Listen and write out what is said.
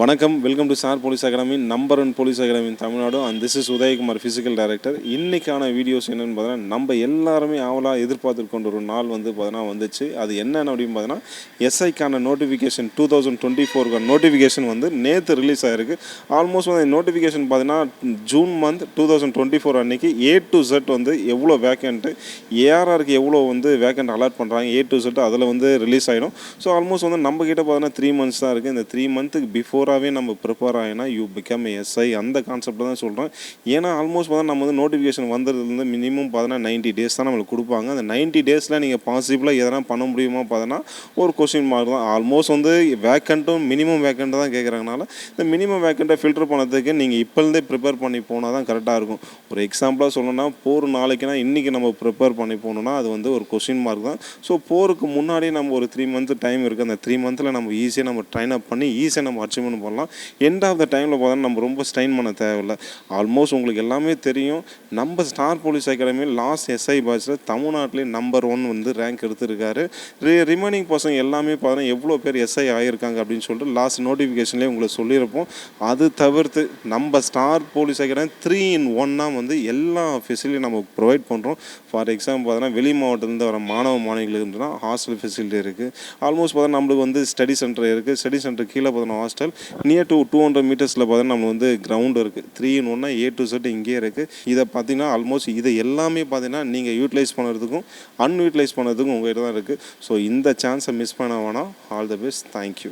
வணக்கம், welcome to sir police academy, number 1 police academy in Tamil Nadu. And this is Udayakumar, physical director. இன்றைக்கான videos என்னென்னு பார்த்தீங்கன்னா, நம்ம எல்லாருமே ஆவலாக எதிர்பார்த்து கொண்ட ஒரு நாள் பார்த்தீங்கன்னா வந்துச்சு. அது என்னென்னு அப்படின்னு பார்த்தீங்கன்னா, எஸ்ஐக்கான நோட்டிஃபிகேஷன் 2024 நோட்டிஃபிகேஷன் நேற்று ரிலீஸ் ஆகிருக்கு. ஆல்மோஸ்ட் நோட்டிஃபிகேஷன் பார்த்தீங்கன்னா ஜூன் மந்த் 2024 அன்றைக்கி A to Z எவ்வளோ வேக்கண்ட்டு, ஏஆர்ஆருக்கு எவ்வளோ வேக்கண்ட் அலாட் பண்ணுறாங்க A to Z அதில் ரிலீஸ் ஆகிடும். ஸோ ஆல்மோஸ்ட் நம்மக்கிட்ட பார்த்தீங்கன்னா 3 months தான் இருக்குது. இந்த 3 months பிஃபோராகவே நம்ம ப்ரிப்பேர் ஆகினா யூ பிகம் எஸ்ஐ, அந்த கான்செப்டில் தான் சொல்கிறேன். ஏன்னா ஆல்மோஸ்ட் நம்ம நோட்டிஃபிகேஷன் வந்ததுலேருந்து மினிமம் பார்த்தீங்கன்னா 90 days தான் நம்மளுக்கு கொடுப்பாங்க. அந்த 90 days நீங்கள் பாசிபிளாக எதனா பண்ண முடியுமா பார்த்தீங்கன்னா ஒரு கொஸ்டின் மார்க் தான். ஆல்மோஸ்ட் வேக்கண்ட்டும் மினிமம் வேக்கண்ட் தான் கேட்குறாங்கனால இந்த மினிமம் வேக்கண்ட்டை ஃபில்டர் பண்ணதுக்கு நீங்கள் இப்போருந்தே ப்ரிப்பேர் பண்ணி போனால் தான் கரெக்டாக இருக்கும். ஒரு எக்ஸாம்பிளாக சொல்லணும்னா, போர் நாளைக்குனா இன்றைக்கி நம்ம ப்ரிப்பேர் பண்ணி போகணுன்னா அது ஒரு கொஸ்டின் மார்க் தான். ஸோ போருக்கு முன்னாடியே நம்ம ஒரு 3 months டைம் இருக்குது. அந்த 3 months நம்ம ஈஸியாக நம்ம ட்ரைன் அப் பண்ணி ஈஸியாக நம்ம அச்சீவ்மெண்ட் பண்ணலாம். எண்ட் ஆஃப் த டைமில் பார்த்தோன்னா நம்ம ரொம்ப ஸ்ட்ரெயின் பண்ண தேவையில்லை. ஆல்மோஸ்ட் உங்களுக்கு எல்லாமே தெரியும், நம்ம ஸ்டார் போலீஸ் அகாடமியில் லாஸ்ட் எஸ்ஐ பேட்சில் தமிழ்நாட்டிலே நம்பர் 1 ரேங்க் எடுத்திருக்காரு. ரிமைனிங் பர்சன் எல்லாமே பார்த்தோன்னா எவ்வளோ பேர் எஸ்ஐ ஆகியிருக்காங்க அப்படின்னு சொல்லிட்டு லாஸ்ட் நோட்டிஃபிகேஷன்லேயே உங்களுக்கு சொல்லியிருப்போம். அது தவிர்த்து நம்ம ஸ்டார் போலீஸ் அகாடமி 3 in 1 எல்லா ஃபெசிலிட்டியும் நம்ம ப்ரொவைட் பண்ணுறோம். ஃபார் எக்ஸாம்பிள் பார்த்தோன்னா வெளி மாவட்டத்துலேருந்து வர மாணவ மாணவிகளுக்குனா ஹாஸ்டல் ஃபெசிலிட்டி இருக்குது. ஆல்மோஸ்ட் பார்த்தா நம்மளுக்கு ஸ்டடி சென்டர் இருக்குது. ஸ்டடி சென்டர் கீழே பார்த்தோன்னா ஹாஸ்டல், நியர் டு 200 meters பார்த்தீங்கன்னா நம்ம கிரவுண்ட் இருக்குது. 3 in 1 A to Z இங்கே இருக்குது. இதை பார்த்தீங்கன்னா ஆல்மோஸ்ட் இதை எல்லாமே பார்த்தீங்கன்னா நீங்கள் யூட்டிலைஸ் பண்ணுறதுக்கும் அன்யூட்டிலைஸ் பண்ணுறதுக்கும் உங்கள்கிட்ட தான் இருக்குது. ஸோ இந்த சான்ஸை மிஸ் பண்ண வேணாம். All the best. தேங்க்யூ.